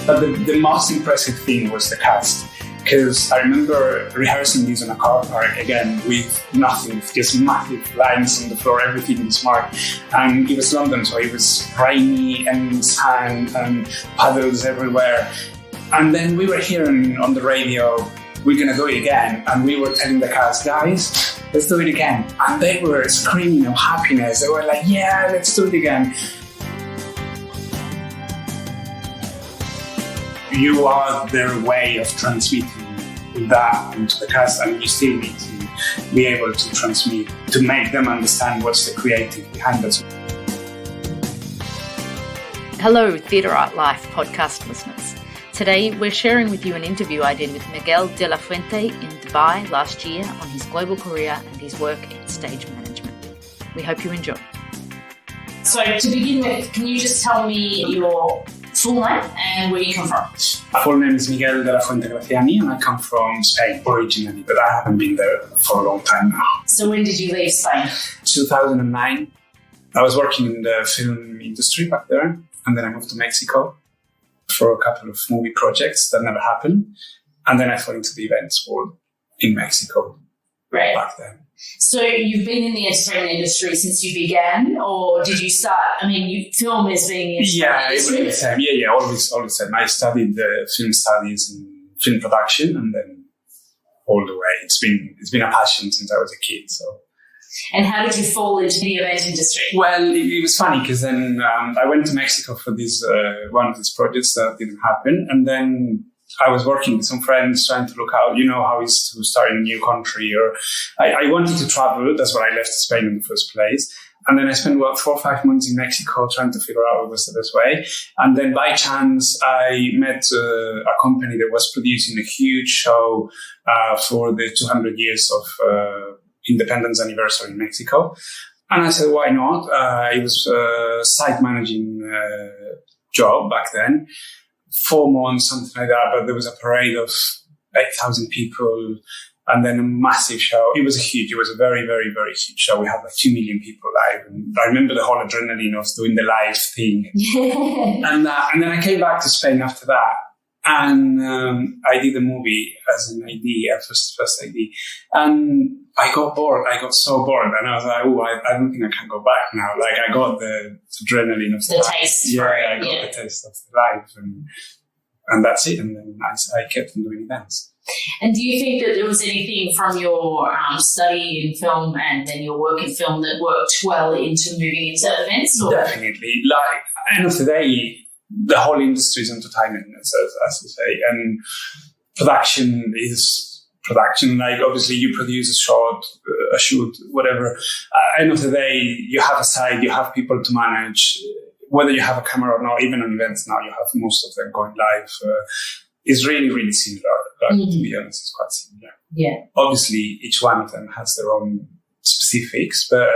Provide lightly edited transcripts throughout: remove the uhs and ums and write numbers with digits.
But the most impressive thing was the cast. Because I remember rehearsing these on a car park again with nothing, just massive lines on the floor, everything was marked. And it was London, so it was rainy and sand and puddles everywhere. And then we were hearing on the radio, we're going to do it again. And we were telling the cast, guys, let's do it again. And they were screaming of happiness. They were like, yeah, let's do it again. You are their way of transmitting that into the cast, and you still need to be able to transmit, to make them understand what's the creative behind us. Hello, TheatreArtLife Podcast listeners. Today, we're sharing with you an interview I did with Miguel de la Fuente in Dubai last year on his global career and his work in stage management. We hope you enjoy. So, to begin with, can you just tell me your full name and where you come from? My full name is Miguel de la Fuente Graciani, and I come from Spain originally, but I haven't been there for a long time now. So when did you leave Spain? 2009. I was working in the film industry back there, and then I moved to Mexico for a couple of movie projects that never happened. And then I fell into the events world in Mexico back then. So you've been in the entertainment industry since you began, or did you start? I mean, you film as being in the industry. It was the same. Yeah, always the same. I studied film studies and film production, and then all the way. It's been a passion since I was a kid. So. And how did you fall into the event industry? Well, it was funny because then I went to Mexico for this one of these projects that didn't happen, and then I was working with some friends trying to look out, how it's to start in a new country. Or I wanted to travel. That's why I left Spain in the first place. And then I spent 4 or 5 months in Mexico trying to figure out what was the best way. And then by chance, I met a company that was producing a huge show for the 200 years of independence anniversary in Mexico. And I said, why not? It was a site managing job back then. 4 months, something like that, but there was a parade of 8,000 people and then a massive show. It was a very, very, very huge show. We had like 2 million people live. And I remember the whole adrenaline of doing the live thing. and then I came back to Spain after that. And I did a movie as an AD, first AD. And I got bored. I got so bored. And I was like, I don't think I can go back now. Like, I got the adrenaline of the taste. Yeah, I got the taste of the life. And that's it. And then I kept on doing events. And do you think that there was anything from your study in film and then your work in film that worked well into moving into events? Or? Definitely. Like, at the end of the day, the whole industry is entertainment, as you say, and production is production. Like, obviously, you produce a shoot, whatever. At the end of the day, you have a site, you have people to manage. Whether you have a camera or not, even on events now, you have most of them going live. It's really, really similar. To be honest, it's quite similar. Yeah. Obviously, each one of them has their own specifics, but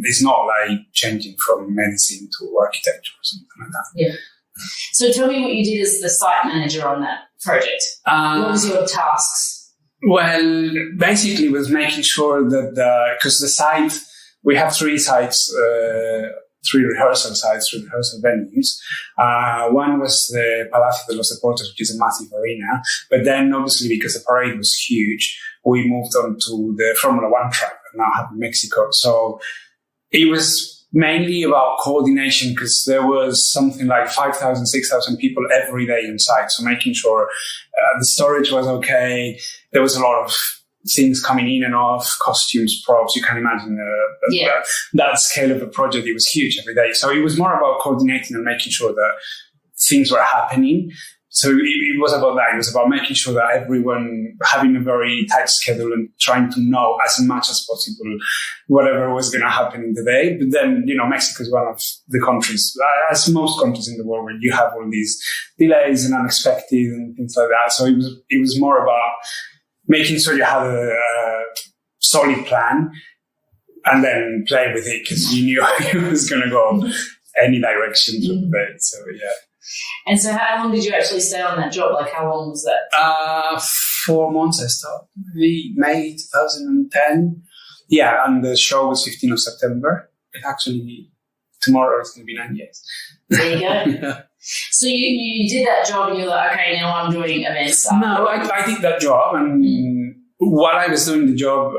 it's not like changing from medicine to architecture or something like that. Yeah. So tell me what you did as the site manager on that project. What was your tasks? Well, basically was making sure that, because the site, we have 3 sites, 3 rehearsal sites, 3 rehearsal venues. One was the Palacio de los Deportes, which is a massive arena. But then obviously because the parade was huge, we moved on to the Formula 1 track that now have in Mexico. So it was mainly about coordination because there was something like 5,000, 6,000 people every day on site. So making sure the storage was okay. There was a lot of things coming in and off, costumes, props. You can imagine that scale of a project. It was huge every day. So it was more about coordinating and making sure that things were happening. So it was about that. It was about making sure that everyone having a very tight schedule and trying to know as much as possible whatever was going to happen in the day. But then, Mexico is one of the countries, as most countries in the world, where you have all these delays and unexpected and things like that. So it was more about making sure you had a solid plan and then play with it because you knew it was going to go any direction for the day. So, yeah. And so how long did you actually stay on that job? Like, how long was that? 4 months I started. May 2010. Yeah, and the show was 15th of September. It actually, tomorrow it's going to be 9 years. There you go. So you did that job and you're like, okay, now I'm doing events. No, I did that job, and while I was doing the job,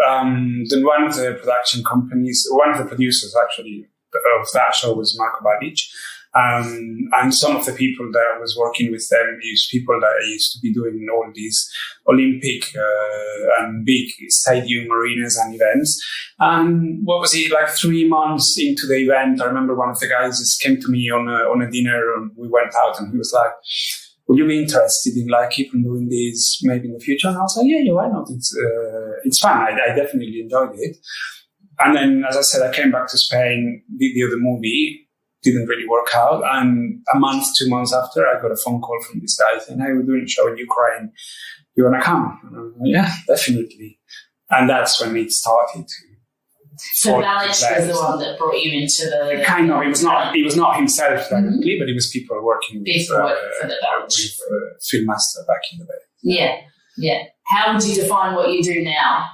then one of the production companies, one of the producers actually of that show was Marko Badic. And some of the people that I was working with them is people that I used to be doing all these Olympic and big stadium arenas and events. And what was it, like 3 months into the event, I remember one of the guys just came to me on a dinner, and we went out, and he was like, would you be interested in like keep on doing this maybe in the future? And I was like, yeah, why not? It's fun. I definitely enjoyed it. And then, as I said, I came back to Spain, did the other movie, didn't really work out. And a month, 2 months after, I got a phone call from this guy saying, hey, we're doing a show in Ukraine. You want to come? And I'm like, yeah, definitely. And that's when it started. So Balic was the one that brought you into the... Kind of. It was not himself directly, but it was people working with Filmmaster back in the day. Yeah. How would you define what you do now?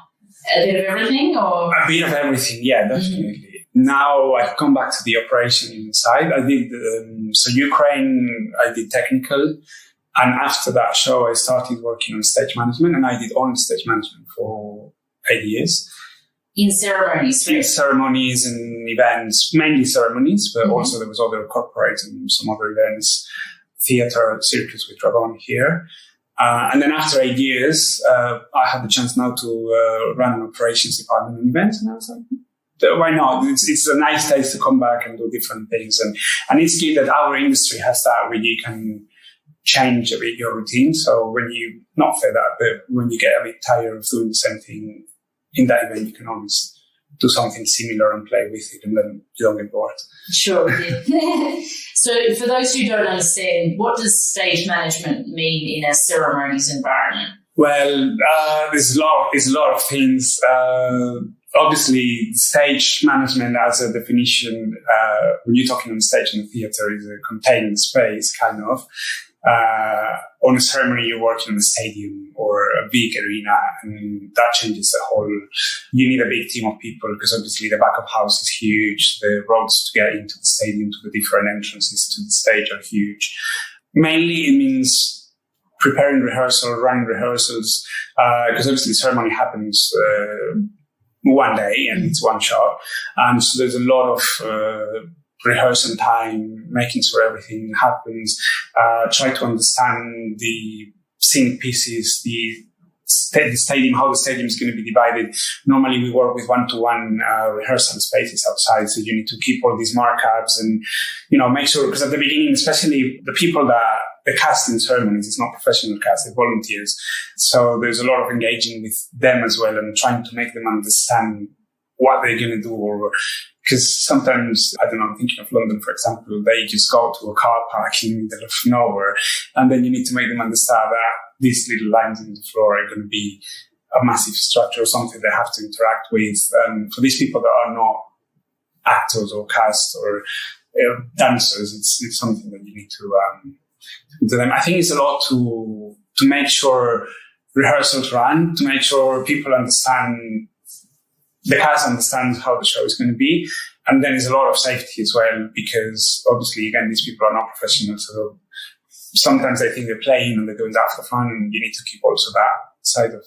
A bit of everything, or...? A bit of everything, yeah, definitely. Now I've come back to the operation side. I did, Ukraine, I did technical. And after that show, I started working on stage management, and I did only stage management for 8 years. In ceremonies? In ceremonies and events, mainly ceremonies, but also there was other corporate and some other events, theatre, circus with Dragon here. And then after 8 years, I had the chance now to run an operations department and events, and I was like, why not? It's a nice place to come back and do different things. And it's good that our industry has that where you can change a bit your routine. So when you, not fed up, but when you get a bit tired of doing the same thing in that event, you can always do something similar and play with it, and then you don't get bored. Sure. Yeah. So for those who don't understand, what does stage management mean in a ceremonies environment? Well, there's a lot of things. Obviously, stage management as a definition, when you're talking on stage in the theatre, is a contained space, kind of. On a ceremony, you're working in a stadium or a big arena, and that changes the whole. You need a big team of people because obviously the back of house is huge. The roads to get into the stadium, to the different entrances to the stage are huge. Mainly, it means preparing rehearsal, running rehearsals, because obviously the ceremony happens one day and it's one shot. And so there's a lot of rehearsal time, making sure everything happens, try to understand the scenic pieces, the stadium, how the stadium is going to be divided. Normally we work with one-to-one rehearsal spaces outside, so you need to keep all these markups and, make sure, because at the beginning, especially the people that the cast in ceremonies, it's not professional cast, they're volunteers. So there's a lot of engaging with them as well and trying to make them understand what they're going to do, or because sometimes, I don't know, I'm thinking of London, for example, they just go to a car park in the middle of nowhere, and then you need to make them understand that these little lines in the floor are going to be a massive structure or something they have to interact with. For these people that are not actors or cast or dancers, it's something that you need to do them. I think it's a lot to make sure rehearsals run, to make sure people understand, the cast understands how the show is going to be. And then there's a lot of safety as well, because obviously, again, these people are not professionals. So sometimes they think they're playing and they're doing that for fun. And you need to keep also that side of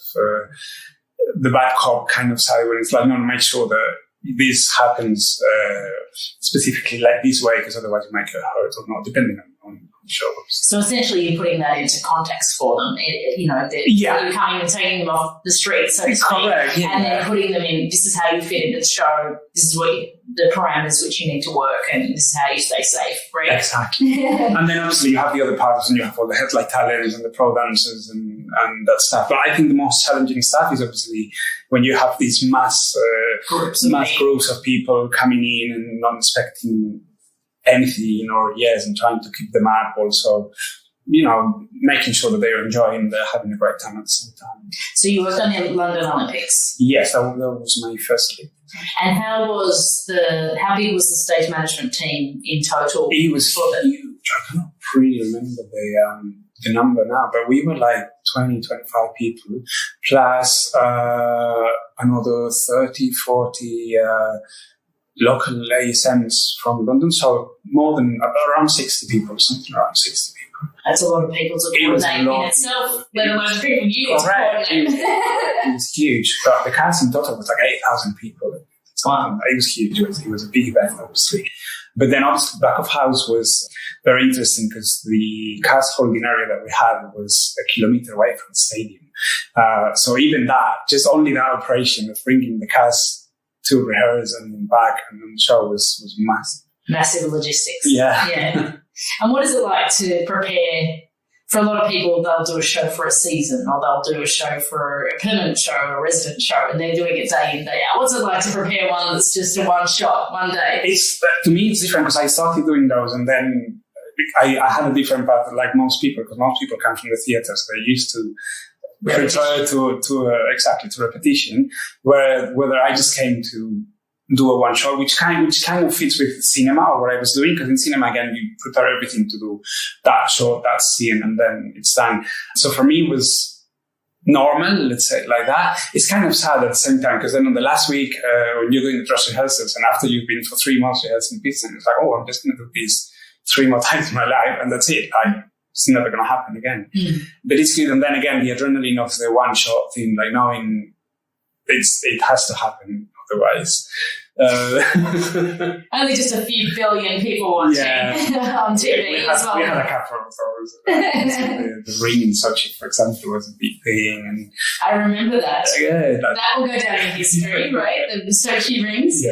the bad cop kind of side, where it's like, no, make sure that this happens specifically like this way, because otherwise you might get hurt or not, depending on the show. So essentially you're putting that into context for them. You're coming and taking them off the street, so to speak, and then putting them in, this is how you fit into the show, this is what the parameters which you need to work, and this is how you stay safe, right? Exactly. And then obviously you have the other parts, and you have all the headlight talents and the pro dancers and that stuff. But I think the most challenging stuff is obviously when you have these mass groups of people coming in and not expecting anything and trying to keep them up, also, making sure that they're enjoying, they're having a great time at the same time. So you worked on the London Olympics? Yes, that was my first league. And how big was the stage management team in total? It was huge. I cannot really remember the number now, but we were like 20, 25 people, plus another 30, 40 local ASMs from London, so around 60 people, something around 60 people. That's a lot of people to coordinate in itself, let alone people you to coordinate. It was huge, but the cast in total was like 8,000 people. Wow. It was huge. It was a big event, obviously. But then obviously back of house was very interesting because the cast holding area that we had was a kilometer away from the stadium. So even that, just only that operation of bringing the cast to rehearse and back and the show was massive. Massive logistics. Yeah. And what is it like to prepare? For a lot of people, they'll do a show for a season, or they'll do a show for a permanent show or a resident show, and they're doing it day in, day out. What's it like to prepare one that's just a one shot, one day? To me, it's different because I started doing those, and then I had a different path, like most people, because most people come from the theatre, so they're used to refer to repetition. Whether I just came to do a one shot, which kind of fits with cinema or what I was doing, because in cinema again you prepare everything to do that shot, that scene, and then it's done. So for me it was normal, let's say like that. It's kind of sad at the same time, because then on the last week when you're doing the dress rehearsals, and after you've been for 3 months rehearsing pieces, it's like, oh, I'm just going to do this 3 more times in my life, and that's it. It's never going to happen again. But it's good. And then again, the adrenaline of the one shot thing, like knowing it has to happen. Otherwise, only just a few billion people watching on TV as well. We had a couple of those. The ring in Sochi, for example, was a big thing, and I remember that. That will go down in history, right? The Sochi rings.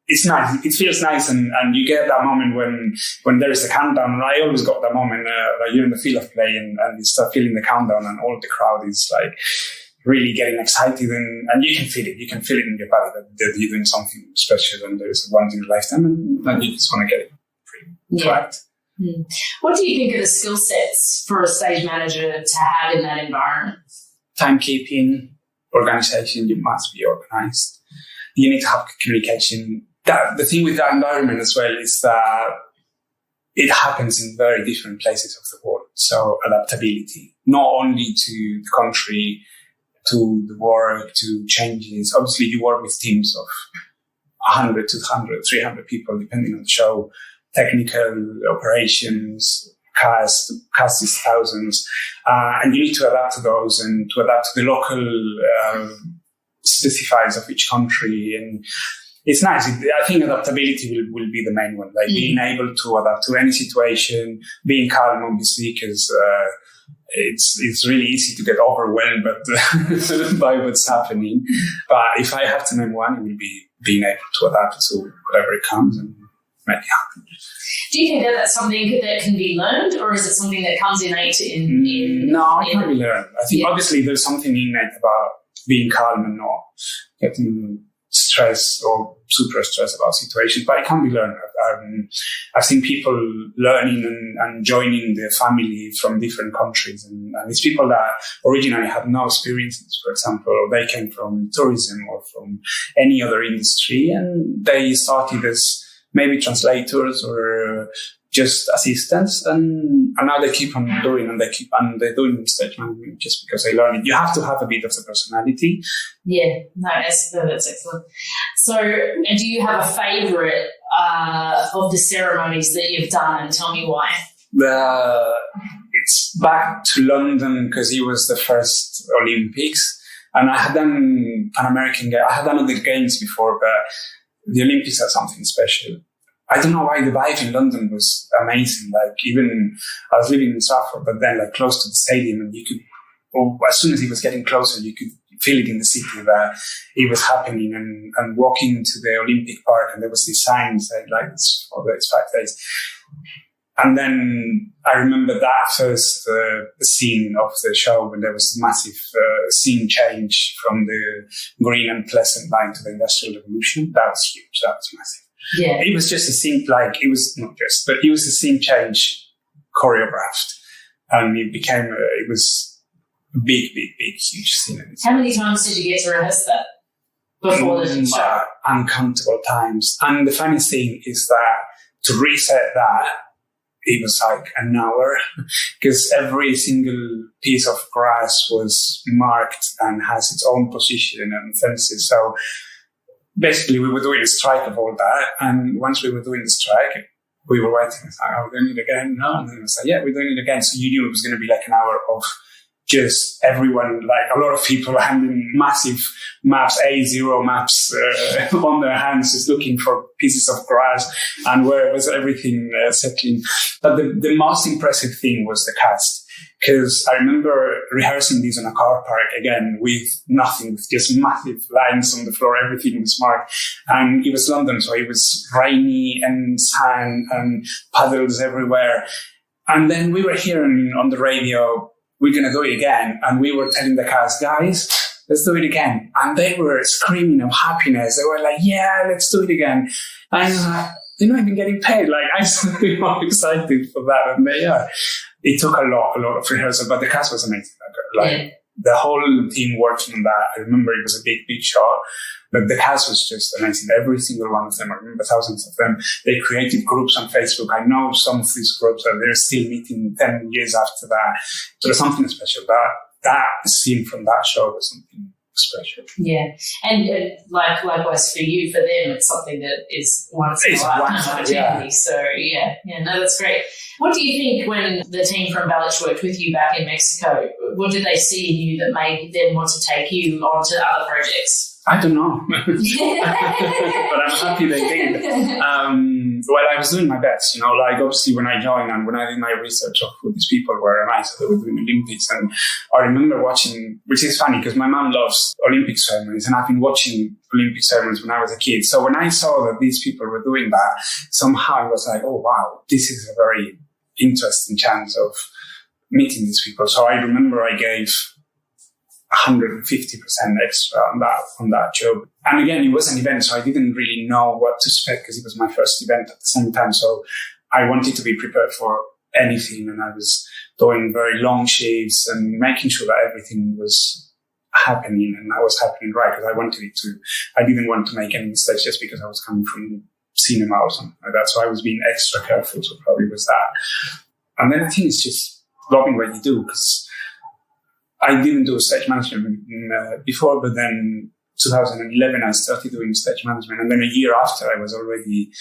It's nice. It feels nice, and you get that moment when there is a countdown. And I always got that moment that you're in the field of play and you start feeling the countdown, and all the crowd is like really getting excited, and you can feel it. You can feel it in your body that you're doing something special, and there's a once in a lifetime, and you just want to get it right. What do you think are the skill sets for a stage manager to have in that environment? Timekeeping, organization. You must be organized. You need to have communication. The thing with that environment as well is that it happens in very different places of the world. So adaptability, not only to the country, to the work, to changes. Obviously, you work with teams of 100, 200, 300 people, depending on the show, technical, operations, cast is thousands. And you need to adapt to those and to adapt to the local specifiers of each country. And it's nice. I think adaptability will be the main one, like being able to adapt to any situation, being calm, obviously, because it's really easy to get overwhelmed by what's happening. But if I have to name one, it will be being able to adapt to whatever it comes and make it happen. Do you think that that's something that can be learned, or is it something that comes innate in No, it can be learned. I think obviously there's something innate about being calm and not getting stressed or super stressed about situations, but it can be learned. I've seen people learning and joining the family from different countries, and it's people that originally had no experiences, for example, or they came from tourism or from any other industry, and they started as maybe translators or just assistants, and now they keep on doing, and they're doing stage management just because they learn it. You have to have a bit of the personality. Yeah, no, that's excellent. So, do you have a favourite of the ceremonies that you've done, and tell me why? It's back to London because it was the first Olympics, and I had done Pan-American Games. I had done other games before, but the Olympics are something special. I don't know why the vibe in London was amazing. Like, even I was living in Stratford, but then like close to the stadium, and you could, or as soon as it was getting closer, you could feel it in the city that it was happening. And walking to the Olympic Park, and there was this sign saying like it's 4 days, 5 days. And then I remember that first scene of the show when there was massive scene change from the green and pleasant line to the Industrial Revolution. That was huge. That was massive. Yeah. It was just a scene, like, it was not just, but it was a scene change choreographed. And it was a big, huge scene. How many times did you get to rehearse that before the show? Uncountable times. And the funny thing is that to reset that, it was like an hour, because every single piece of grass was marked and has its own position and fences. So basically we were doing a strike of all that. And once we were doing the strike, we were waiting. It's like, are we doing it again? No. And then I was like, yeah, we're doing it again. So you knew it was going to be like an hour of just everyone, like a lot of people handing massive maps, A0 maps on their hands, just looking for pieces of grass and where was everything settling. But the most impressive thing was the cast. Because I remember rehearsing these on a car park again with nothing, with just massive lines on the floor. Everything was marked. And it was London, so it was rainy and sand and puddles everywhere. And then we were hearing on the radio, we're going to do it again. And we were telling the cast, guys, let's do it again. And they were screaming of happiness. They were like, yeah, let's do it again. And I was like, they're not even getting paid. Like, I'm so excited for that. And they are. It took a lot of rehearsal, but the cast was amazing. Like the whole team working on that. I remember it was a big show, but the cast was just amazing. Every single one of them, I remember thousands of them. They created groups on Facebook. I know some of these groups are they're still meeting 10 years after that. So there's something special. That scene from that show was something special. Yeah, and likewise for you, for them, it's something that is once in a lifetime opportunity. So no, that's great. What do you think when the team from Balich worked with you back in Mexico? What did they see in you that made them want to take you on to other projects? I don't know, but I'm happy they did. Well, I was doing my best, like obviously when I joined and when I did my research of who these people were, and I saw they were doing Olympics, and I remember watching, which is funny because my mom loves Olympic ceremonies, and I've been watching Olympic ceremonies when I was a kid. So when I saw that these people were doing that, somehow I was like, oh wow, this is a very interesting chance of meeting these people. So I remember I gave 150% extra on that job. And again, it was an event, so I didn't really know what to expect because it was my first event at the same time. So I wanted to be prepared for anything, and I was doing very long shifts and making sure that everything was happening and that was happening right, because I didn't want to make any mistakes just because I was coming from cinema or something like that. So I was being extra careful, so probably was that. And then I think it's just loving what you do, because I didn't do stage management before, but then 2011 I started doing stage management, and then a year after I was already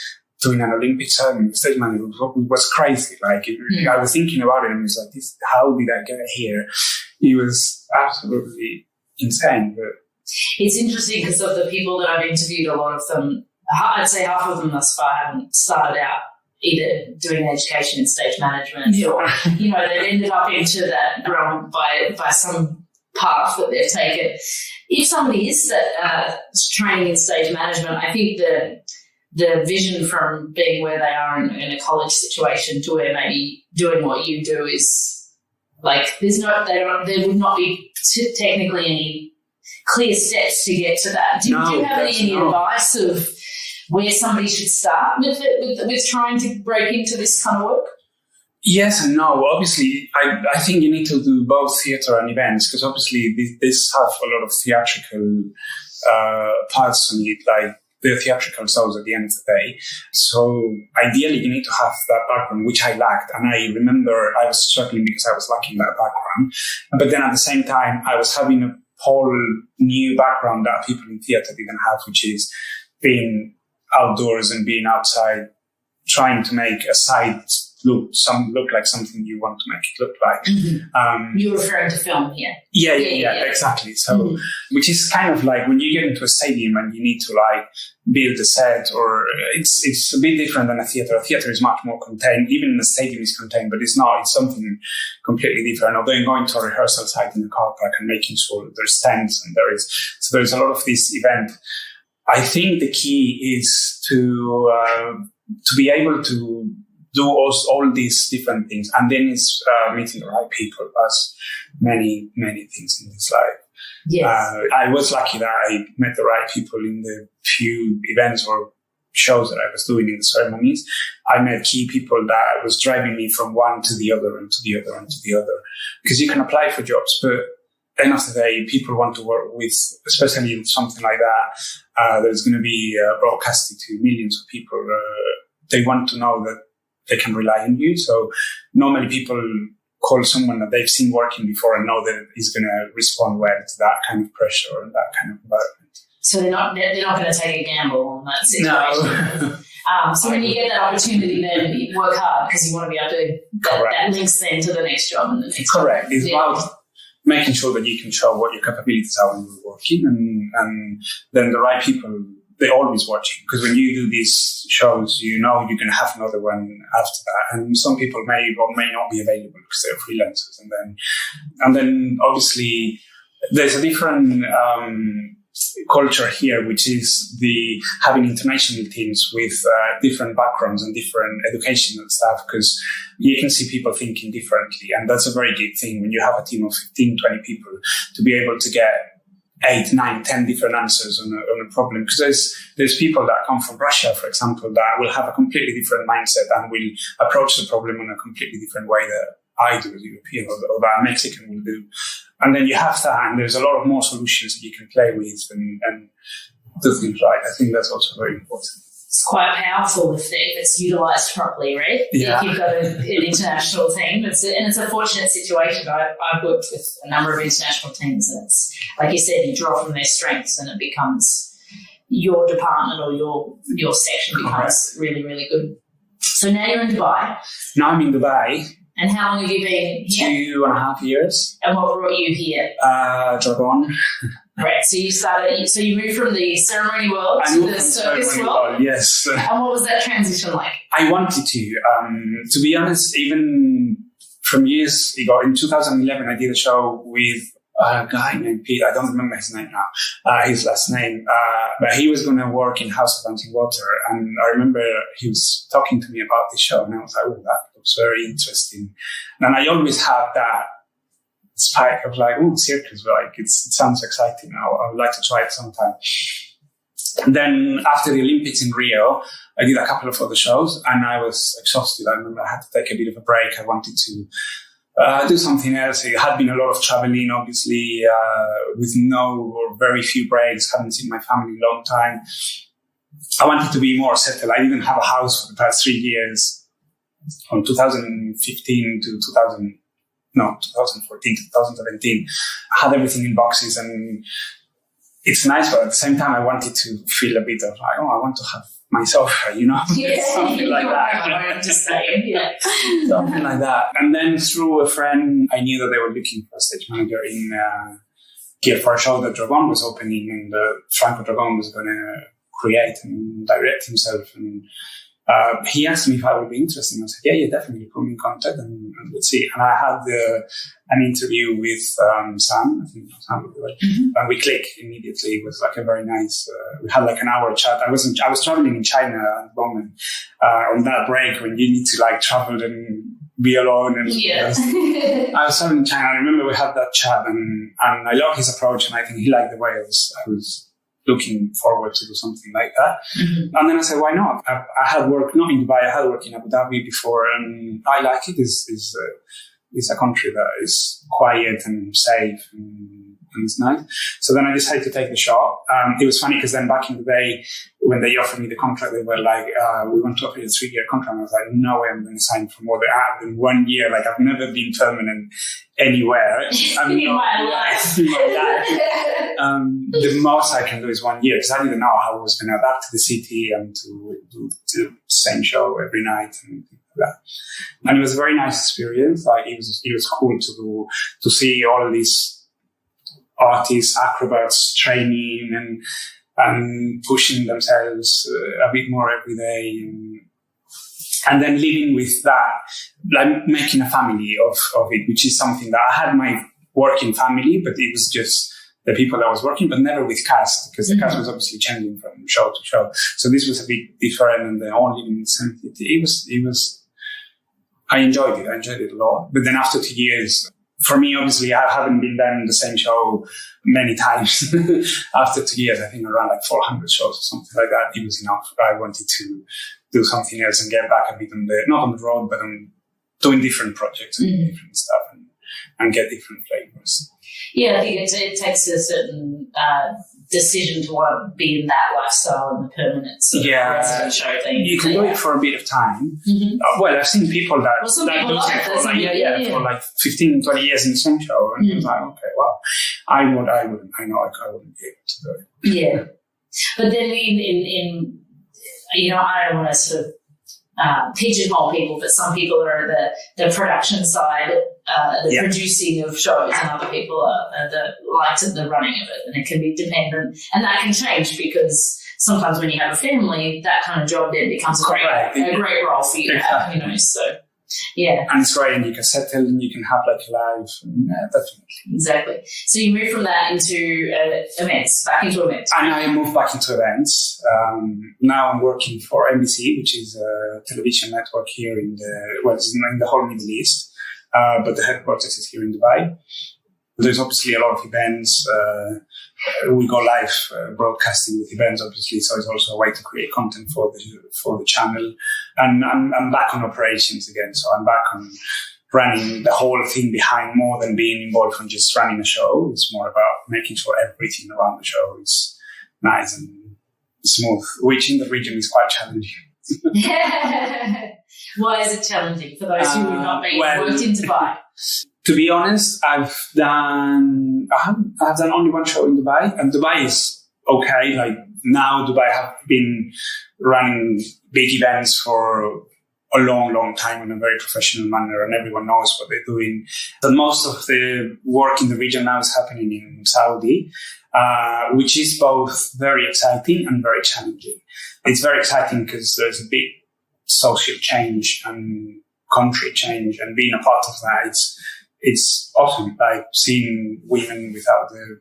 doing an Olympic ceremony. Stage management was crazy. Like I was thinking about it, and it was like, "This, how did I get here?" It was absolutely insane. But it's interesting because of the people that I've interviewed, a lot of them, I'd say half of them thus far haven't started out either doing education in stage management or, they've ended up into that realm by some path that they've taken. If somebody is training in stage management, I think the vision from being where they are in a college situation to where maybe doing what you do is like, there would not be technically any clear steps to get to that. Do you have any advice of where somebody should start with trying to break into this kind of work? Yes and no. Obviously, I think you need to do both theatre and events, because obviously this have a lot of theatrical parts on it, like the theatrical shows at the end of the day. So ideally, you need to have that background, which I lacked. And I remember I was struggling because I was lacking that background. But then at the same time, I was having a whole new background that people in theatre didn't have, which is being outdoors and being outside, trying to make a site look like something you want to make it look like. Mm-hmm. You're referring to film here. Yeah, exactly. So, which is kind of like when you get into a stadium and you need to like build a set, or it's a bit different than a theatre. A theatre is much more contained. Even the stadium is contained, but it's not. It's something completely different. Or then going to a rehearsal site in a car park and making sure there's tents and there's a lot of this event. I think the key is to be able to do all these different things, and then it's meeting the right people, as many things in this life. Yes. I was lucky that I met the right people in the few events or shows that I was doing in the ceremonies. I met key people that was driving me from one to the other and to the other and to the other, because you can apply for jobs, but at the end of the day, people want to work with, especially something like that, there's going to be broadcasted to millions of people. They want to know that they can rely on you. So normally people call someone that they've seen working before and know that he's going to respond well to that kind of pressure and that kind of environment. So they're not going to take a gamble on that situation. No. So when you get that opportunity, then you work hard because you want to be able to that links then to the next job and the next Correct. job. It's about making sure that you can show what your capabilities are when you're working, and then the right people, they're always watching, because when you do these shows, you know you're going to have another one after that, and some people may or may not be available because they're freelancers, and then obviously there's a different culture here, which is the having international teams with different backgrounds and different educational stuff, because you can see people thinking differently, and that's a very good thing when you have a team of 15, 20 people to be able to get 8, 9, 10 different answers on a problem, because there's people that come from Russia, for example, that will have a completely different mindset and will approach the problem in a completely different way that I do as a European or that a Mexican will do. And then you have that, and there's a lot of more solutions that you can play with and do things right. I think that's also very important. It's quite powerful if it's utilised properly, right? Yeah. If you've got an international team, it's a fortunate situation. I've worked with a number of international teams, and it's, like you said, you draw from their strengths and it becomes your department or your section becomes really, really good. So now you're in Dubai. Now I'm in Dubai. And how long have you been here? 2.5 years. And what brought you here? Dragon. Right. So you moved from the ceremony world to the circus world? Yes. And what was that transition like? I wanted to be honest, even from years ago, in 2011, I did a show with a guy named Pete. I don't remember his name now, his last name, but he was going to work in House of Dancing Water. And I remember he was talking to me about this show, and I was like, oh, that looks very interesting. And I always had that spike of like, oh, circus, like it sounds exciting. I would like to try it sometime. And then after the Olympics in Rio, I did a couple of other shows, and I was exhausted. I remember I had to take a bit of a break. I wanted to do something else. It had been a lot of traveling, obviously, with no or very few breaks. Hadn't seen my family in a long time. I wanted to be more settled. I didn't have a house for the past 3 years, from 2015 to 2014 to 2017. I had everything in boxes, and it's nice, but at the same time, I wanted to feel a bit of like, oh, I want to have myself, you know, something like that. Just saying, yeah. Something like that. And then through a friend, I knew that they were looking for a stage manager in here for a show that Dragon was opening, and Franco Dragon was going to create and direct himself. And he asked me if I would be interested. And I said, yeah, definitely put me in contact and let's see. And I had an interview with Sam, I think Sam would be right. Mm-hmm. And we clicked immediately. It was like a very nice, we had like an hour chat. I was traveling in China at the moment, on that break when you need to like travel and be alone. And I was traveling in China. I remember we had that chat, and I love his approach, and I think he liked the way I was looking forward to do something like that. Mm-hmm. And then I said, why not? I had worked, not in Dubai, I had worked in Abu Dhabi before, and I like it. It's a country that is quiet and safe and it's nice. So then I decided to take the shot. It was funny because then back in the day, when they offered me the contract, they were like, we want to offer you a 3-year contract. And I was like, no way I'm going to sign for more than 1 year. Like, I've never been permanent anywhere. In my life. The most I can do is 1 year, because I didn't know how I was going to adapt to the city and to do the same show every night and things like that. And it was a very nice experience. Like, it was cool to see all these artists, acrobats training and pushing themselves a bit more every day, and then living with that, like making a family of it, which is something that I had my working family, but it was just the people that I was working, but never with cast, because the cast was obviously changing from show to show. So this was a bit different, and they're all living in the same city. It was, I enjoyed it. I enjoyed it a lot. But then after 2 years, for me, obviously, I haven't been done the same show many times. After 2 years, I think around like 400 shows or something like that, it was enough. I wanted to do something else and get back a bit not on the road, but on doing different projects and different stuff and get different flavors. Yeah, I think it takes a certain decision to want to be in that lifestyle and the permanent sort of resident show thing. You can do it for a bit of time. Well, I've seen people that do it for like 15, 20 years in the same show, and it's like, okay, well, I wouldn't. I know I wouldn't be able to do it. Yeah, but then in I don't want to sort of pigeonhole people, but some people are the production side, the producing of shows, and other people are the running of it, and it can be dependent, and that can change because sometimes when you have a family, that kind of job then becomes a great role for you to have, so. Yeah. And it's great, and you can settle and you can have like a life. Definitely. Exactly. So you moved from that into back into events. And I moved back into events. Now I'm working for NBC, which is a television network here in the whole Middle East. But the headquarters is here in Dubai. There's obviously a lot of events. We go live broadcasting with events, obviously, so it's also a way to create content for the channel. And I'm back on operations again, so I'm back on running the whole thing behind more than being involved in just running a show. It's more about making sure everything around the show is nice and smooth, which in the region is quite challenging. Why is it challenging for those who have not been worked in Dubai? To be honest, I've done only one show in Dubai, and Dubai is okay. Like now, Dubai have been running big events for a long, long time in a very professional manner, and everyone knows what they're doing. But most of the work in the region now is happening in Saudi, which is both very exciting and very challenging. It's very exciting because there's a big social change and country change, and being a part of that, it's awesome. Like seeing women without the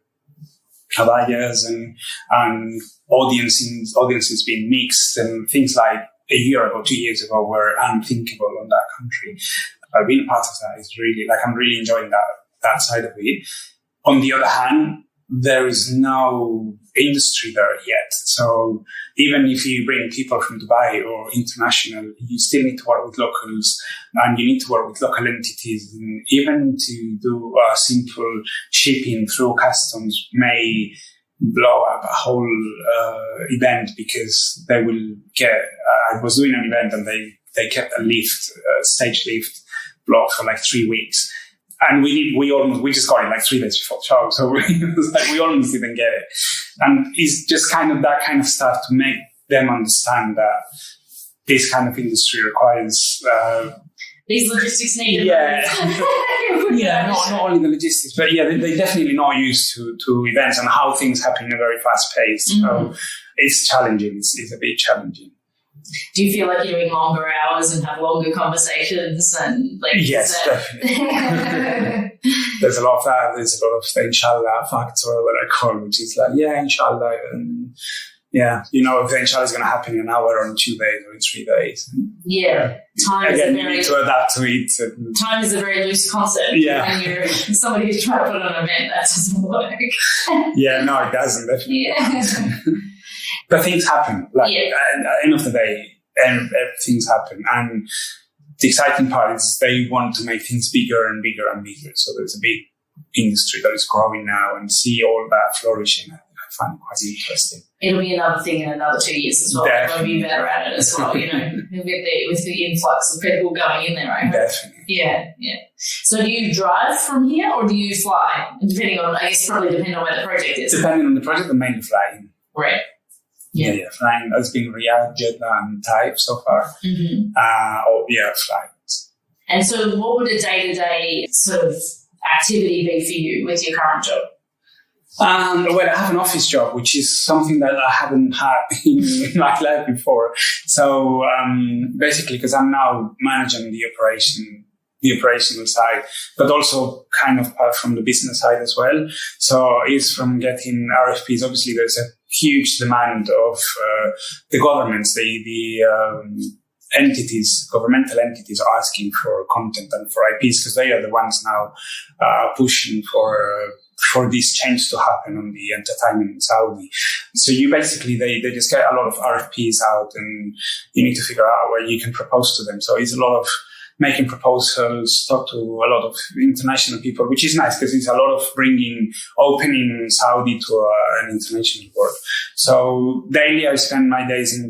caballas and audiences being mixed and things like a year ago, 2 years ago were unthinkable in that country. Being a part of that is really, like, I'm really enjoying that side of it. On the other hand, there is no industry there yet. So even if you bring people from Dubai or international, you still need to work with locals, and you need to work with local entities. And even to do a simple shipping through customs may blow up a whole event, because they will get... I was doing an event and they kept a stage lift blocked for like 3 weeks. And we just got it like 3 days before the show. So we almost didn't get it. And it's just kind of that kind of stuff to make them understand that this kind of industry requires... these logistics needed. Yeah. Not only the logistics, but they're definitely not used to events and how things happen in a very fast pace. So it's challenging. It's a bit challenging. Do you feel like you're doing longer hours and have longer conversations? And yes, definitely. There's a lot of that. There's a lot of the inshallah factor that I call, which is like, inshallah. And if the inshallah is going to happen in an hour or in 2 days or in 3 days. Time you need to adapt to it. Time is a very loose concept. Yeah. When you're somebody who's trying to put on an event, that doesn't work. No, it doesn't. Definitely. Yeah. But things happen. At the end of the day, things happen. And the exciting part is they want to make things bigger and bigger and bigger. So there's a big industry that is growing now, and see all that flourishing. I find it quite interesting. It'll be another thing in another 2 years as well. They'll be better at it as well, with the influx of people going in there, right? Definitely. Yeah. So do you drive from here or do you fly? Depending on, I guess, probably depending on where the project is. Depending on the project, I'm mainly flying. Right. Yeah. Flying has been Riyadh, Jeddah, and Taif so far. Flying. And so what would a day-to-day sort of activity be for you with your current job? I have an office job, which is something that I haven't had in my life before. So basically, because I'm now managing the operational side, but also kind of part from the business side as well. So it's from getting RFPs. Obviously, there's a huge demand of the governments, the governmental entities are asking for content and for IPs, because they are the ones now pushing for this change to happen on the entertainment in Saudi. So they just get a lot of RFPs out, and you need to figure out where you can propose to them. So it's a lot of making proposals, talk to a lot of international people, which is nice because it's a lot of opening Saudi to an international world. So daily I spend my days in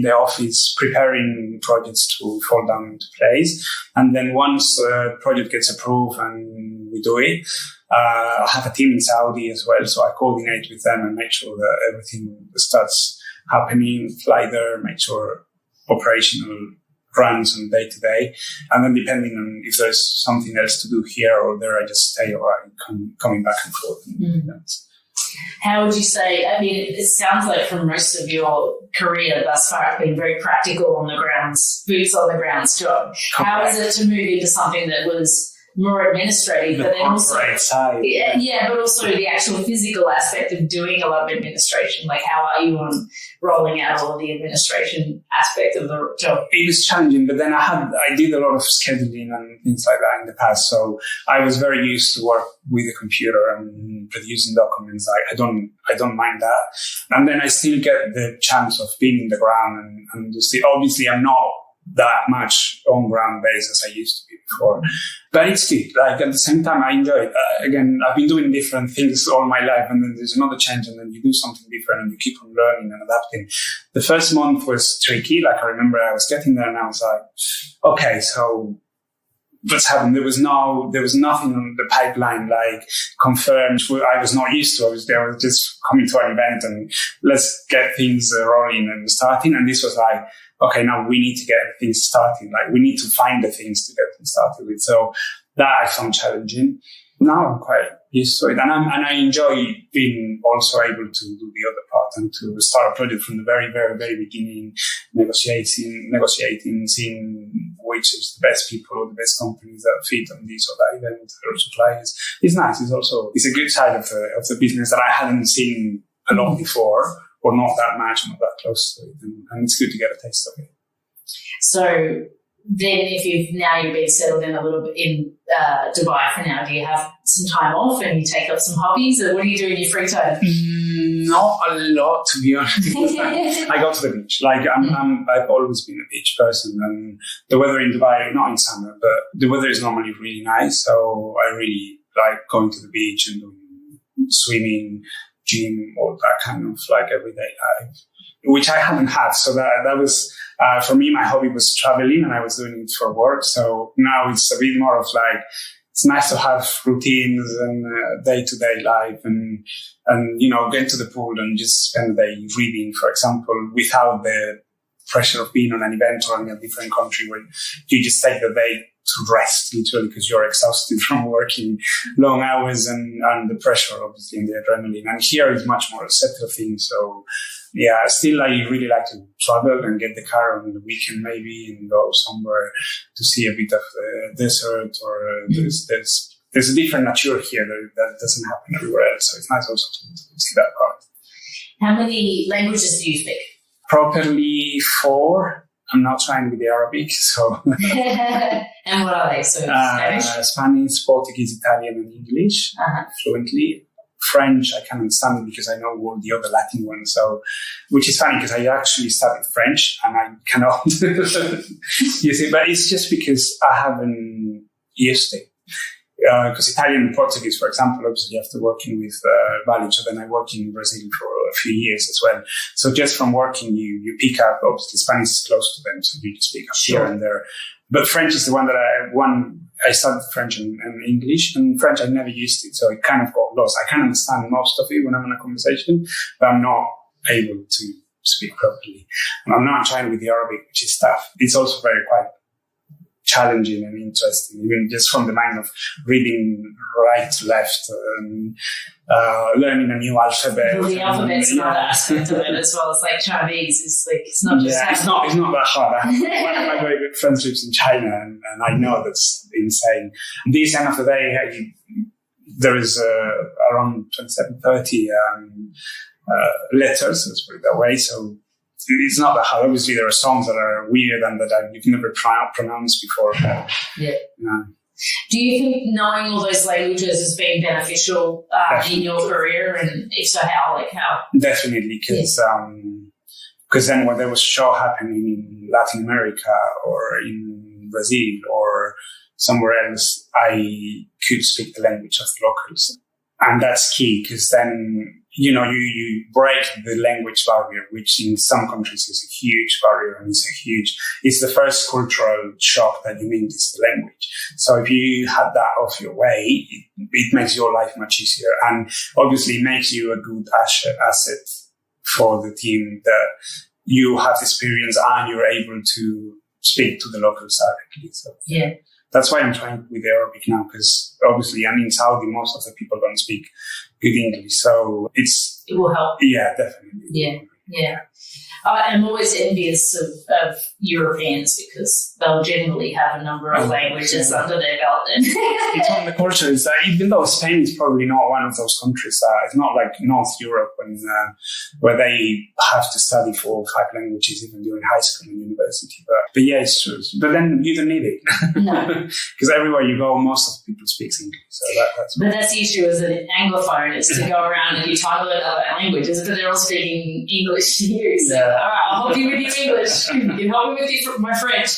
the office preparing projects to fall down into place. And then once a project gets approved and we do it, I have a team in Saudi as well. So I coordinate with them and make sure that everything starts happening, fly there, make sure operational runs on day to day. And then depending on if there's something else to do here or there, I just stay or I'm coming back and forth. How would you say, I mean, it sounds like from most of your career thus far, it's been very practical on the grounds, boots on the grounds job. How is it to move into something that was more administrative, but then also side. But also the actual physical aspect of doing a lot of administration? Like, how are you on rolling out all of the administration aspect of the job? It was challenging, but then I did a lot of scheduling and things like that in the past, so I was very used to work with a computer and producing documents. I don't mind that, and then I still get the chance of being in the ground and just obviously I'm not that much on ground base as I used to be before. But it's good. Like at the same time, I enjoy it. Again, I've been doing different things all my life, and then there's another change, and then you do something different, and you keep on learning and adapting. The first month was tricky. Like I remember I was getting there, and I was like, okay, so what's happened? There was nothing on the pipeline like confirmed. I was not used to. I was just coming to an event and let's get things rolling and starting. And this was like, okay, now we need to get things started. Like we need to find the things to get them started with. So that I found challenging. Now I'm quite used to it. And I enjoy being also able to do the other part and to start a project from the very, very, very beginning, negotiating, seeing which is the best people or the best companies that fit on this or that event or suppliers. It's nice. It's a good side of the business that I hadn't seen a lot before. Or not that much, not that close to it. And it's good to get a taste of it. So then if you've been settled in a little bit in Dubai for now, do you have some time off and you take up some hobbies, or what do you do in your free time? Not a lot, to be honest. I go to the beach. Like I've always been a beach person, and the weather in Dubai, not in summer, but the weather is normally really nice. So I really like going to the beach and doing swimming, gym, all that kind of like everyday life, which I hadn't had. So that was, for me, my hobby was traveling and I was doing it for work. So now it's a bit more of like, it's nice to have routines and day-to-day life and, get to the pool and just spend the day reading, for example, without the pressure of being on an event or in a different country where you just take the day to rest, literally, because you're exhausted from working long hours and the pressure, obviously, and the adrenaline. And here is much more a settled thing. So, yeah, still, I really like to travel and get the car on the weekend maybe and go somewhere to see a bit of the desert or there's a different nature here that doesn't happen everywhere else. So it's nice also to see that part. How many languages do you speak? Properly 4. I'm not trying with the Arabic, so. And what are they? So Spanish, Portuguese, Italian, and English fluently. French, I can understand because I know all the other Latin ones. So, which is funny because I actually studied French and I cannot use it, but it's just because I haven't used it. Because Italian and Portuguese, for example, obviously after working with Bali, so then I worked in Brazil for a few years as well. So just from working, you pick up, obviously Spanish is close to them, so you just pick up here and there. But French is the one that I studied French and English, and French I never used it, so it kind of got lost. I can understand most of it when I'm in a conversation, but I'm not able to speak properly. And I'm not trying with the Arabic, which is tough. It's also very quite challenging and interesting, even just from the mind of reading right to left and learning a new alphabet. Well, the alphabet's another aspect of it as well. It's like Chinese. It's not just it's not that hard. I have one of my very good friendships in China, and I know that's insane. At the end of the day, there is around 27-30 letters, let's put it that way. So it's not that hard. Obviously, there are songs that are weird and that you've never pronounced before. Yeah. Do you think knowing all those languages has been beneficial in your career? And if so, how? Definitely, because then when there was a show happening in Latin America or in Brazil or somewhere else, I could speak the language of the locals. And that's key, because then, you break the language barrier, which in some countries is a huge barrier, and it's the first cultural shock that you meet is the language. So if you had that off your way, it makes your life much easier, and obviously makes you a good asset for the team, that you have experience and you're able to speak to the locals directly. So yeah. That's why I'm trying with the Arabic now, because obviously I'm in Saudi, most of the people don't speak good English. So it will help. Yeah, definitely. Yeah. I'm always envious of Europeans, because they'll generally have a number of languages under their belt. It's on the culture. Is that even though Spain is probably not one of those countries, it's not like North Europe where they have to study 4 or 5 languages even during high school and university. But yeah, it's true. But then you don't need it. No. Because everywhere you go, most of the people speak English. So that's the issue as an Anglophone, is to go around and you try to learn other languages, but they're all speaking English to you. So, all right, I'll help you with your English. You can help me with my French.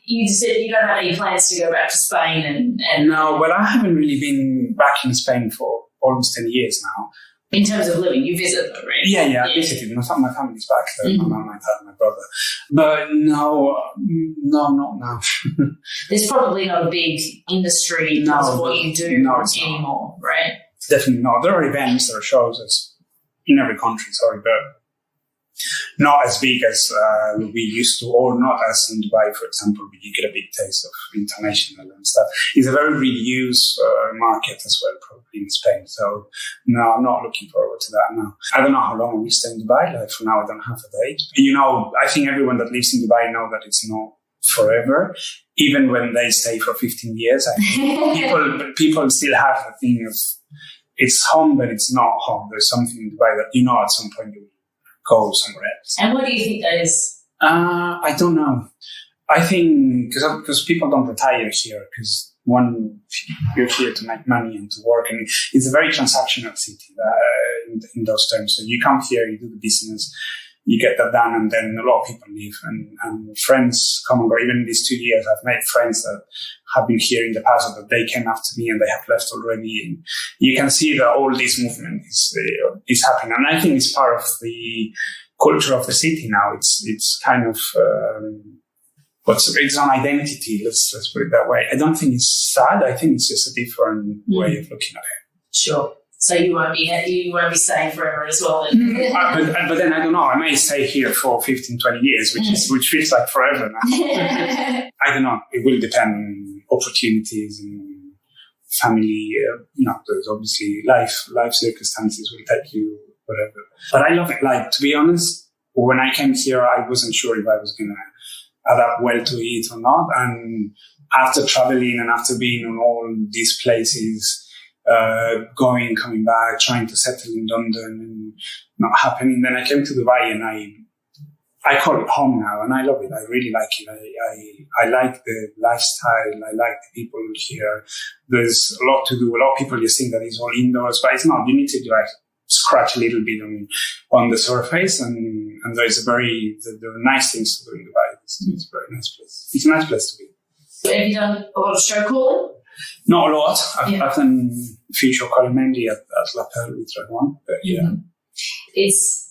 You said you don't have any plans to go back to Spain and No, well, I haven't really been back in Spain for almost 10 years now. In terms of living, you visit them, right? Yeah, I visited. My family's back there, my mum, my dad, my brother. But no, not now. There's probably not a big industry because of what you do anymore, right? Definitely not. There are events, there are shows in every country, but not as big as we used to, or not as in Dubai, for example, where you get a big taste of international and stuff. It's a very reduced market as well, probably in Spain. So no, I'm not looking forward to that now. I don't know how long I will stay in Dubai. Like for now, I don't have a date. I think everyone that lives in Dubai know that it's not forever. Even when they stay for 15 years, I think people still have a thing of it's home, but it's not home. There's something in Dubai that at some point you will go somewhere else. And what do you think that is? I don't know. I think because people don't retire here, because you're here to make money and to work, and it's a very transactional city in those terms. So you come here, you do the business, you get that done, and then a lot of people leave, and friends come and go. Even in these 2 years, I've made friends that have been here in the past, that they came after me and they have left already. And you can see that all this movement is happening, and I think it's part of the culture of the city now. It's kind of its own identity. Let's put it that way. I don't think it's sad. I think it's just a different way of looking at it. Sure. So you won't be staying forever as well. But then I don't know. I may stay here for 15, 20 years, which feels like forever now. I don't know. It will depend on opportunities and family. There's obviously life circumstances will take you whatever. But I love it. Like, to be honest, when I came here, I wasn't sure if I was going to adapt well to it or not. And after traveling and after being in all these places, going, coming back, trying to settle in London and not happening. Then I came to Dubai and I call it home now, and I love it. I really like it. I like the lifestyle. I like the people here. There's a lot to do. A lot of people just think that it's all indoors, but it's not. You need to scratch a little bit on the surface, and there's there are nice things to do in Dubai. It's a very nice place. It's a nice place to be. So have you done a lot of show calling? Not a lot. I've done a few show calling, mainly at La Perle with Red One, but yeah. Mm-hmm. It's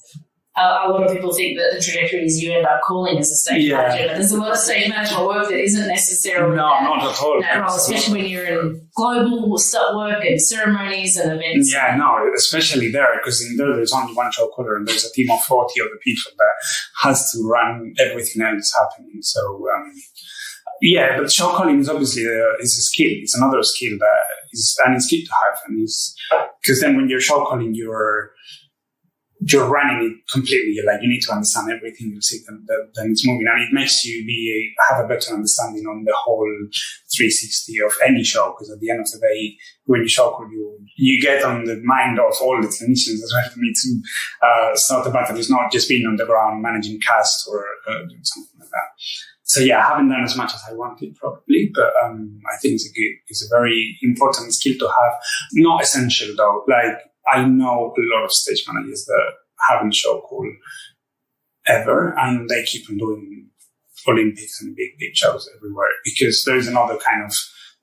a lot of people think that the trajectory is you end up calling as a stage manager, but there's a lot of stage management work that isn't necessarily not at all. That role, especially when you're in global stuff work and ceremonies and events. Yeah, no, especially there, because in there's only one show caller and there's a team of 40 other people that has to run everything else happening. So, but show calling is obviously is a skill. It's another skill and it's good to have. And because then when you're show calling, you're running it completely. You need to understand everything you see, then it's moving, and it makes you have a better understanding on the whole 360 of any show. Because at the end of the day, when you show call, you get on the mind of all the clinicians as well. For me to start the battle is not just being on the ground managing cast or doing something like that. So I haven't done as much as I wanted probably, but I think it's a very important skill to have. Not essential though. I know a lot of stage managers that haven't show call ever, and they keep on doing Olympics and big shows everywhere, because there is another kind of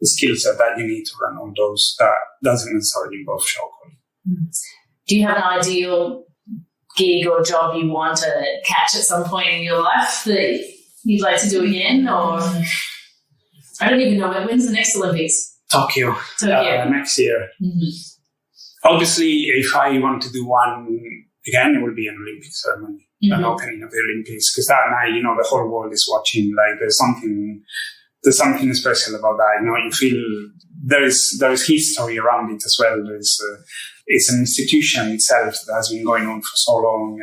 skill set that you need to run on those that doesn't necessarily involve show calling. Do you have an ideal gig or job you want to catch at some point in your life that you'd like to do again? Or I don't even know, when's the next Olympics? Tokyo. Next year. Obviously, if I want to do one again, it will be an Olympic ceremony, an opening of the Olympics, because that night, the whole world is watching. Like, there's something special about that. You feel there is history around it as well. It's an institution itself that has been going on for so long,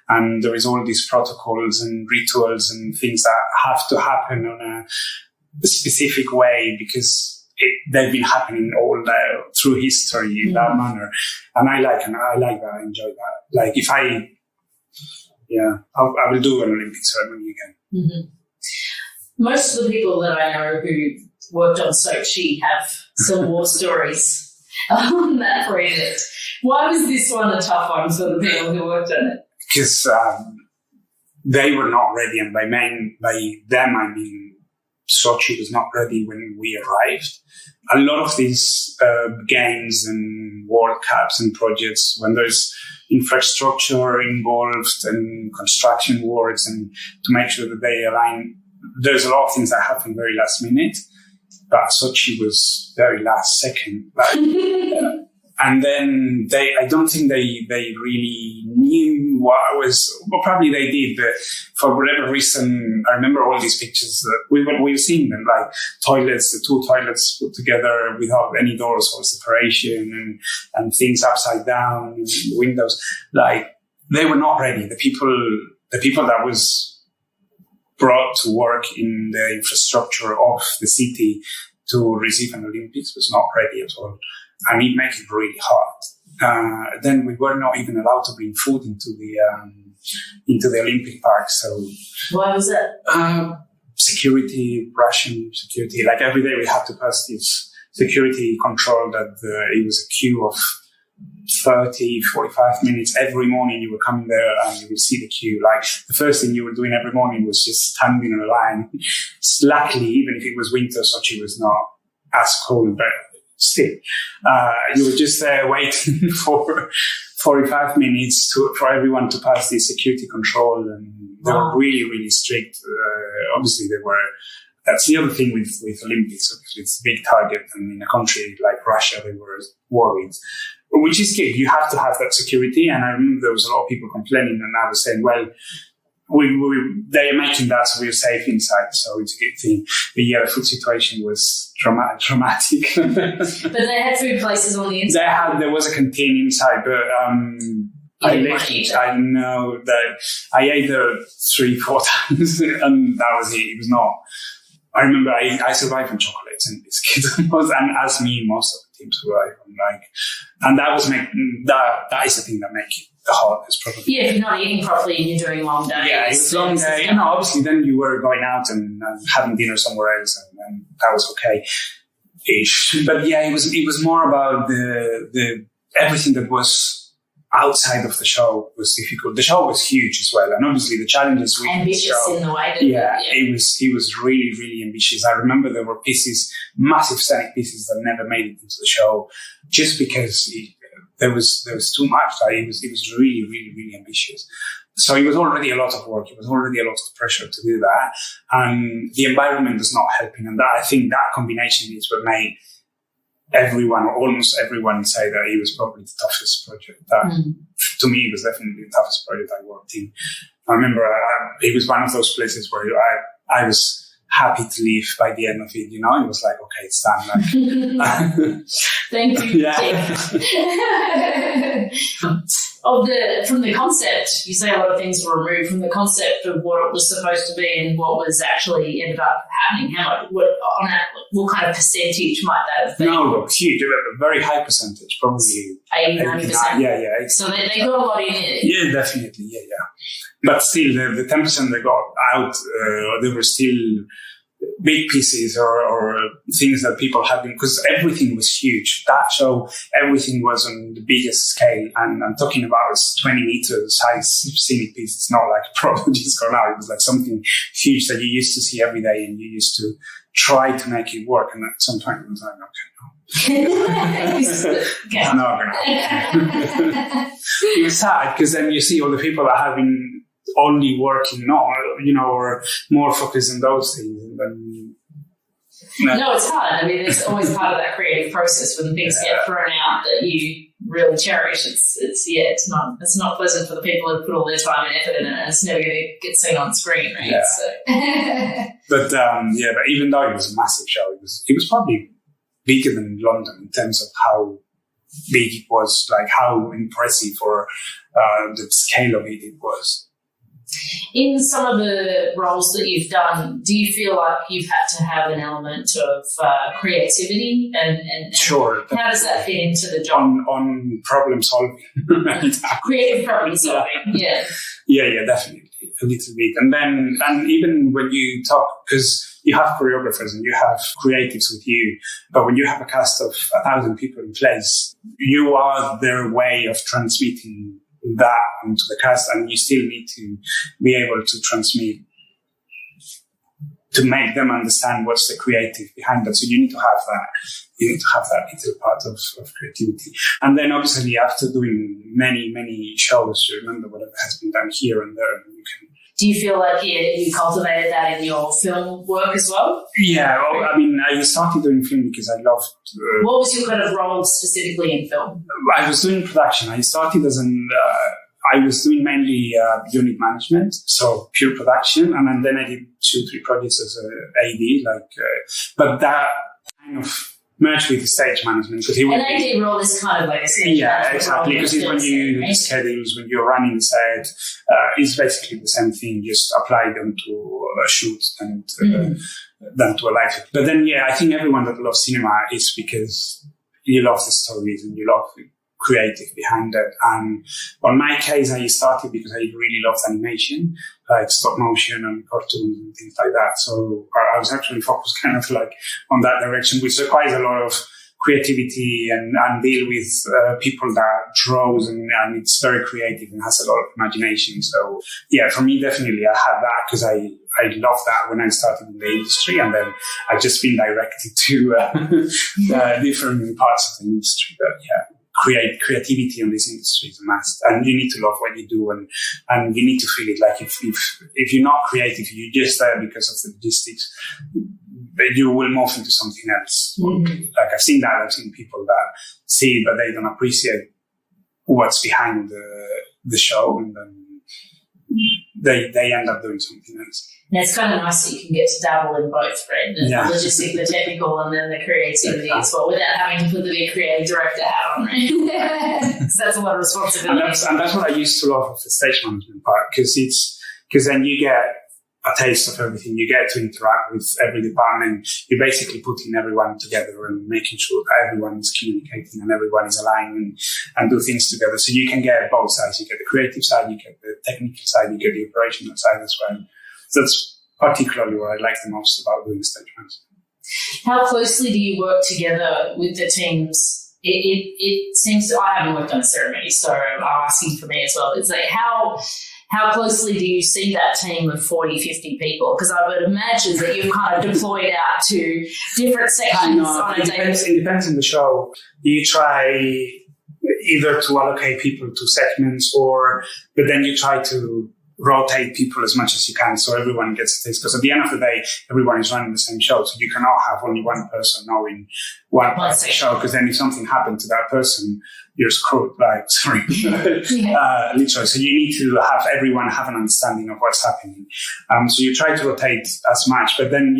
and there is all these protocols and rituals and things that have to happen on a specific way, because they've been happening all through history in that manner. And I like that. I enjoy that. Like, if I will do an Olympic ceremony again. Most of the people that I know who worked on Sochi have some war stories on that project. Why was this one a tough one for the people who worked on it? Because they were not ready, and by them I mean Sochi was not ready when we arrived. A lot of these games and World Cups and projects, when there's infrastructure involved and construction works, and to make sure that they align, there's a lot of things that happen very last minute. But Sochi was very last second. And then I don't think they really knew what was, well, probably they did, but for whatever reason, I remember all these pictures that we've seen them, like the two toilets put together without any doors or separation, and things upside down, and windows. Like, they were not ready. The people that was brought to work in the infrastructure of the city to receive an Olympics was not ready at all. And it makes it really hard. Then we were not even allowed to bring food into the Olympic Park. So why was that? Security, Russian security. Like, every day we had to pass this security control that it was a queue of 30, 45 minutes. Every morning you were coming there and you would see the queue. Like, the first thing you were doing every morning was just standing in a line. Luckily, even if it was winter, Sochi was not as cold, but still, you were just there waiting for 45 minutes for everyone to pass the security control, and they were really, really strict. Obviously, that's the other thing with Olympics. Obviously, it's a big target, and in a country like Russia, they were worried, which is good. You have to have that security, and I remember there was a lot of people complaining, and I was saying, well, they are making that so we're safe inside, so it's a good thing. But yeah, the food situation was traumatic. But they had food places on the inside? There was a canteen inside, but I know that I ate there 3-4 times, and that was it. It was not. I remember I survived on chocolates and biscuits, and as me, most of the team survived on, and that is the thing that makes it the hardest, probably. Yeah, if you're not eating properly and you're doing long days. Yeah, it's long day. Obviously then you were going out and having dinner somewhere else, and that was okay-ish. But yeah, it was more about the everything that was outside of the show was difficult. The show was huge as well, and obviously the challenges with ambitious the show, in the way. It was really, really ambitious. I remember there were massive scenic pieces that never made it into the show, just because there was too much. It was really, really, really ambitious. So it was already a lot of work. It was already a lot of pressure to do that, and the environment was not helping. And I think that combination is what made everyone, or almost everyone, say that it was probably the toughest project. To me, it was definitely the toughest project I worked in. I remember it was one of those places where I was happy to leave by the end of it. It was like, okay, it's done. Thank you. From the concept, you say a lot of things were removed from the concept of what it was supposed to be and what was actually ended up happening. What kind of percentage might that have been? No, huge, a very high percentage, probably 80-90%. Yeah. So they got a lot in it. Yeah, definitely. Yeah. But still, the 10% they got out, they were still big pieces or things that people have been, because everything was huge. That show, everything was on the biggest scale. And I'm talking about 20 meters high scenic piece. It's not like a proper disco now. It was like something huge that you used to see every day and you used to try to make it work. And at some point I was like, okay, no. It's not gonna happen. It was sad because then you see all the people that have been only working now, or more focused on those things. And no, it's hard. I mean, it's always part of that creative process when things get thrown out that you really cherish. It's not pleasant for the people who put all their time and effort in it, and it's never going to get seen on screen, right? Yeah. So. But even though it was a massive show, it was probably bigger than London in terms of how big it was, like how impressive for the scale of it was. In some of the roles that you've done, do you feel like you've had to have an element of creativity? And sure. How does that fit into the job? On problem solving. Creative problem solving, yeah. Yeah, definitely. A little bit. And even when you talk, because you have choreographers and you have creatives with you, but when you have a cast of 1,000 people in place, you are their way of transmitting that onto the cast, and you still need to be able to transmit, to make them understand what's the creative behind that. So you need to have that. You need to have that little part of creativity. And then obviously after doing many, many shows, you remember whatever has been done here and there. And you can. Do you feel like you cultivated that in your film work as well? Yeah, well, I mean, I started doing film because I loved... what was your kind of role specifically in film? I was doing production. I started as I was doing mainly unit management, so pure production, and then I did 2-3 projects as a AD, but that kind of merged with the stage management. An AD role is kind of like a stage management. Yeah, exactly, because it's when you do the schedules, when you're running the set, it's basically the same thing, just apply them to a shoot and then to a live. But then, I think everyone that loves cinema is because you love the stories and you love creative behind it. And on my case, I started because I really loved animation, like stop motion and cartoons and things like that. So I was actually focused kind of like on that direction, which requires a lot of creativity and deal with people that draws and it's very creative and has a lot of imagination. So for me, definitely I had that because I loved that when I started in the industry, and then I've just been directed to different parts of the industry. But creativity in this industry is a must, and you need to love what you do, and you need to feel it. Like if you're not creative, you're just there because of the logistics, you will morph into something else. Like I've seen people that see but they don't appreciate what's behind the show, and then they end up doing something else. And it's kind of nice that you can get to dabble in both, right? The logistic, the technical, and then the creativity as well, without having to put the big creative director hat on, right? So that's a lot of responsibility. And that's what I used to love of the stage management part, because then you get a taste of everything. You get to interact with every department. You're basically putting everyone together and making sure that everyone is communicating and everyone is aligned and do things together. So you can get both sides. You get the creative side, you get the technical side, you get the operational side as well. So that's particularly what I like the most about doing stage management. How closely do you work together with the teams? It seems I haven't worked on a ceremony, so I'm asking for me as well. It's like how closely do you see that team of 40, 50 people? Because I would imagine that you've kind of deployed out to different sections on a daily basis. It depends on the show. You try either to allocate people to segments but then you try to rotate people as much as you can so everyone gets a taste. Because at the end of the day, everyone is running the same show. So you cannot have only one person knowing one part of the show, because then if something happened to that person, you're screwed, literally. So you need to have everyone have an understanding of what's happening. So you try to rotate as much, but then,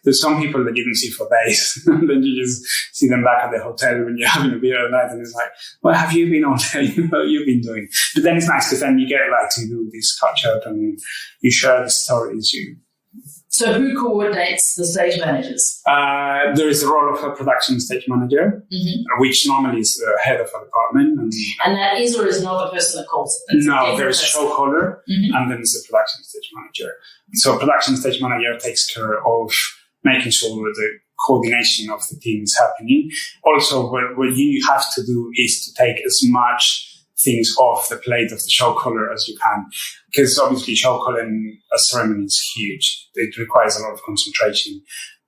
there's some people that you don't see for days. And then you just see them back at the hotel when you're having a beer at night, and it's like, what have you been all day? What you've been doing? But then it's nice because then you get to do this catch-up and you share the stories. So who coordinates the stage managers? There is a role of a production stage manager, which normally is the head of a department. department. And that is or is not the person that calls it? No, there's a show caller, and then there's a production stage manager. So production stage manager takes care of making sure the coordination of the team is happening. Also, what you have to do is to take as much things off the plate of the show caller as you can, because obviously show calling a ceremony is huge. It requires a lot of concentration.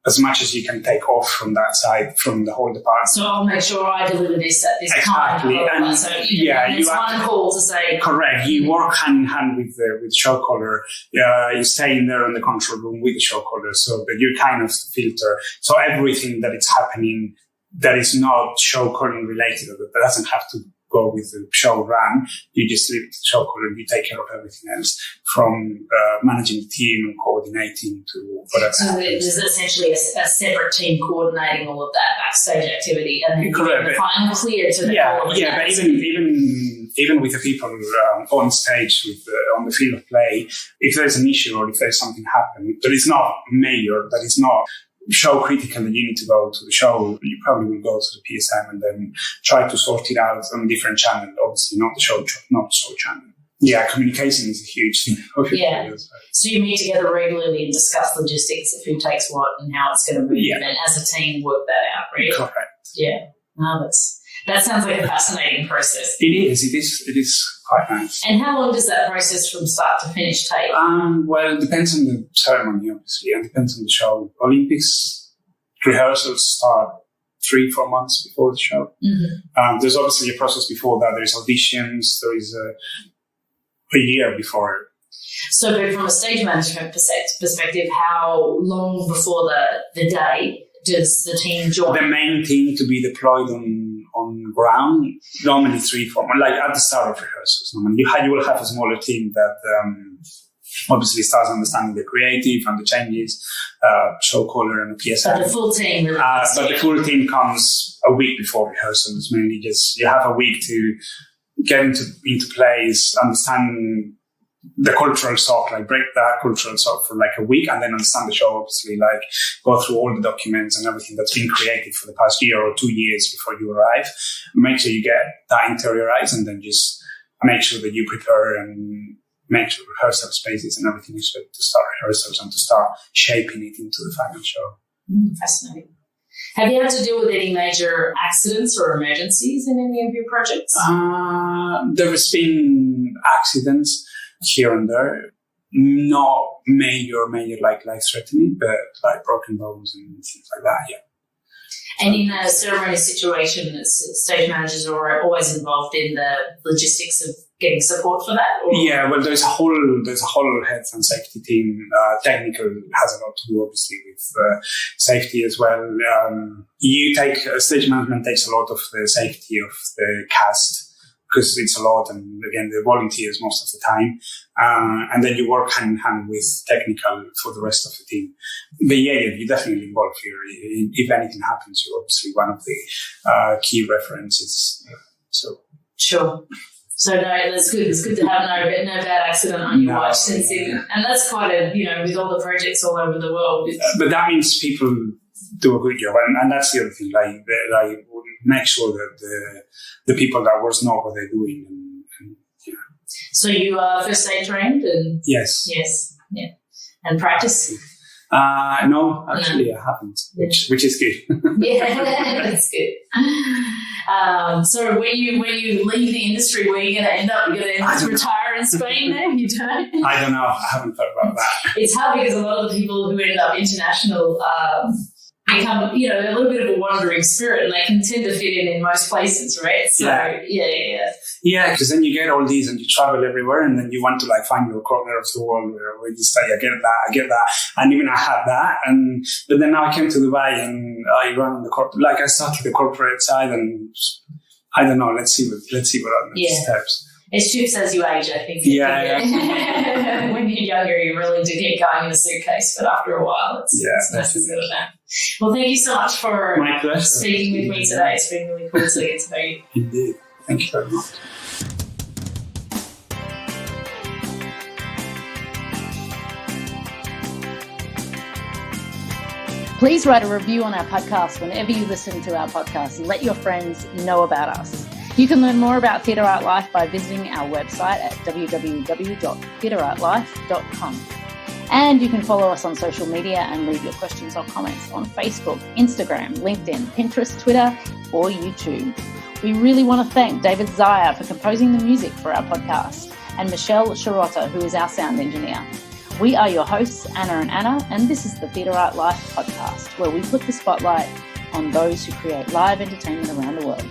As much as you can take off from that side, from the whole department. So I'll make sure I deliver this at this time. And so it's one call to say. Correct. You work hand in hand with the show caller. You stay in there in the control room with the show caller, so that you kind of filter. So everything that is happening that is not show calling related, that doesn't have to go with the show run, you just leave it to the show caller and you take care of everything else, from managing the team and coordinating to whatever. So there's essentially a separate team coordinating all of that backstage activity and then the final clear to the call. Yeah, but even with the people on stage on the field of play, if there's an issue or if there's something happening that is not major, that is not show critical that you need to go to the show, you probably will go to the PSM and then try to sort it out on a different channel, obviously not the show channel. Yeah, communication is a huge thing. Yeah. So you meet together regularly and discuss logistics of who takes what and how it's going to move, and as a team work that out, right? Correct. Yeah. No, that sounds like a fascinating process. It is quite nice. And how long does that process from start to finish take? Well, it depends on the ceremony, obviously, and depends on the show. Olympics rehearsals start 3-4 months before the show. Mm-hmm. There's obviously a process before that. There's auditions. There is a year before. So, but from a stage management perspective, how long before the day does the team join? The main team to be deployed on ground, normally 3-4 months, like at the start of rehearsals. Normally you will have a smaller team that obviously starts understanding the creative and the changes, show caller and the PSM. But the full team really but the full team comes a week before rehearsals. Mainly just you have a week to get into place, understand the cultural shock, like break that cultural shock for like a week, and then understand the show, obviously, like go through all the documents and everything that's been created for the past year or 2 years before you arrive. Make sure you get that interiorized, and then just make sure that you prepare and make sure rehearsal spaces and everything is ready to start rehearsals and to start shaping it into the final show. Fascinating. Have you had to deal with any major accidents or emergencies in any of your projects? There has been accidents here and there, not major like life-threatening, but like broken bones and things like that, yeah. And in a ceremony situation, stage managers are always involved in the logistics of getting support for that? Or? Yeah, well, there's a whole health and safety team. Technical has a lot to do, obviously, with safety as well. Stage management takes a lot of the safety of the cast, because it's a lot, and again, the volunteers most of the time. And then you work hand in hand with technical for the rest of the team. But yeah, you're definitely involved here. If anything happens, you're obviously one of the key references. Sure. So no, that's good. It's good to have no bad accident on your watch. And that's quite with all the projects all over the world. But that means people do a good job, and that's the other thing. Like make sure that the people that work know what they're doing. And So you are first aid trained, and yes, yeah, and practice. No, actually, I haven't, which is good. Yeah, that's good. So when you leave the industry, where are you going to end up? You're going to retire in Spain now? You don't? I don't know. I haven't thought about that. It's hard because a lot of the people who end up international become, a little bit of a wandering spirit, and they can tend to fit in most places, right? So, yeah. Yeah, because then you get all these and you travel everywhere, and then you want to find your corner of the world where you say, I get that. And even I had that. But then now I came to Dubai and I run the corporate, I started the corporate side, and I don't know, let's see what are the next steps. It shifts as you age, I think. Yeah. When you're younger, you really do get going in a suitcase, but after a while, it's nice to settle down. Well, thank you so much for speaking with me today. It's been really cool to get to know you. Indeed. Thank you very much. Please write a review on our podcast whenever you listen to our podcast and let your friends know about us. You can learn more about Theatre Art Life by visiting our website at www.theatreartlife.com. And you can follow us on social media and leave your questions or comments on Facebook, Instagram, LinkedIn, Pinterest, Twitter, or YouTube. We really want to thank David Zaya for composing the music for our podcast, and Michelle Sharotta, who is our sound engineer. We are your hosts, Anna and Anna, and this is the Theatre Art Life Podcast, where we put the spotlight on those who create live entertainment around the world.